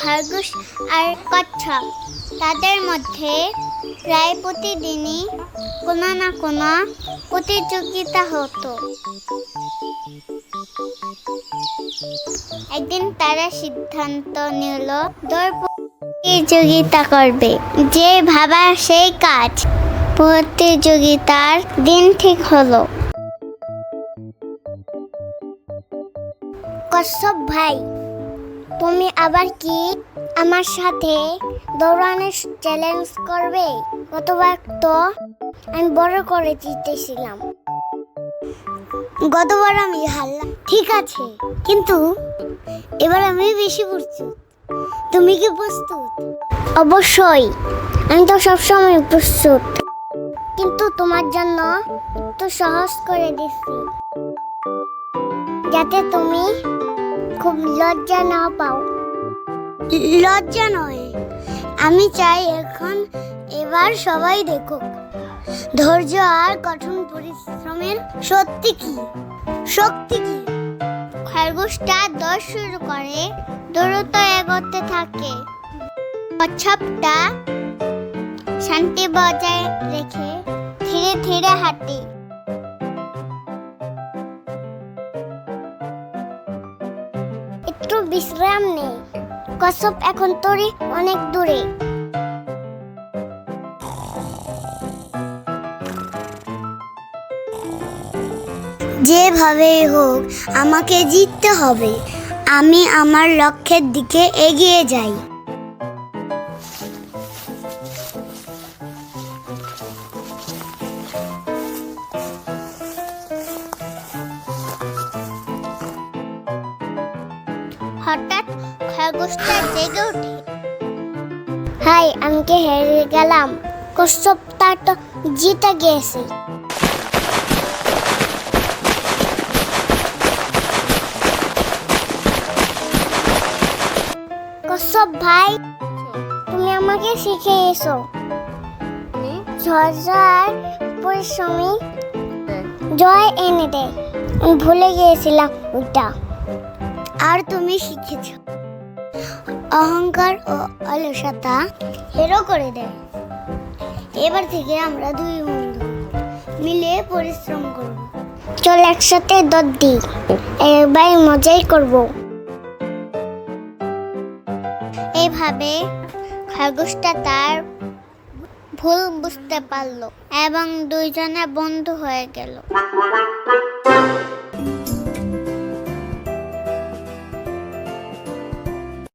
খরগোশ আর কচ্ছপ, তাদের মধ্যে প্রায় প্রতিদিনই কোনো না কোনো প্রতিযোগিতা হতো। একদিন তারা সিদ্ধান্ত নিল দৌড় প্রতিযোগিতা করবে। যে ভাবা সেই কাজ। প্রতিযোগিতার দিন ঠিক হলো। কচ্ছপ ভাই, তুমি আবার কি আমার সাথে দৌড়ানোর চ্যালেঞ্জ করবে? গতবার তো আমি বড় করে জিতেছিলাম। গতবার আমি হারলাম, ঠিক আছে, কিন্তু এবার আমি বেশি প্রস্তুত। তুমি কি প্রস্তুত? অবশ্যই, আমি তো সবসময় প্রস্তুত, কিন্তু তোমার জন্য তো সহজ করে দিচ্ছি, যাতে তুমি খুব লজ্জা না পাও। লজ্জা নয়, আমি চাই এবার সবাই দেখুক ধৈর্য আর কঠোর পরিশ্রমের শক্তি কি। খরগোশটা দৌড় শুরু করে, দ্রুত এগোতে থাকে। কচ্ছপটা শান্তি বজায় রেখে ধীরে ধীরে হাঁটে। একটু বিশ্রাম নেই, কচ্ছপ এখন তোরে অনেক দূরে। যেভাবেই হোক আমাকে জিততে হবে। আমি আমার লক্ষ্যের দিকে এগিয়ে যাই। হঠাৎ খরগোশটা জেগে ওঠে। হাই, আমি কি হেরে গেলাম? কচ্ছপটা তো জিতে গিয়েছে। কচ্ছপ ভাই, তুমি আমাকে শিখিয়েছো ধৈর্য আর পরিশ্রমী জয় এনে দেয়। আমি ভুলে গিয়েছিলাম ওইটা। আর তুমি শিখেছো অহংকার ও অলসতা হিরো করে দেয়। এবার থেকে আমরা দুই বন্ধু মিলে পরিশ্রম করব। চল একসাথে দৌড় দিই, এবার মজাই করব। এভাবে খরগোশটা তার ভুল বুঝতে পারলো এবং দুইজনে বন্ধু হয়ে গেল।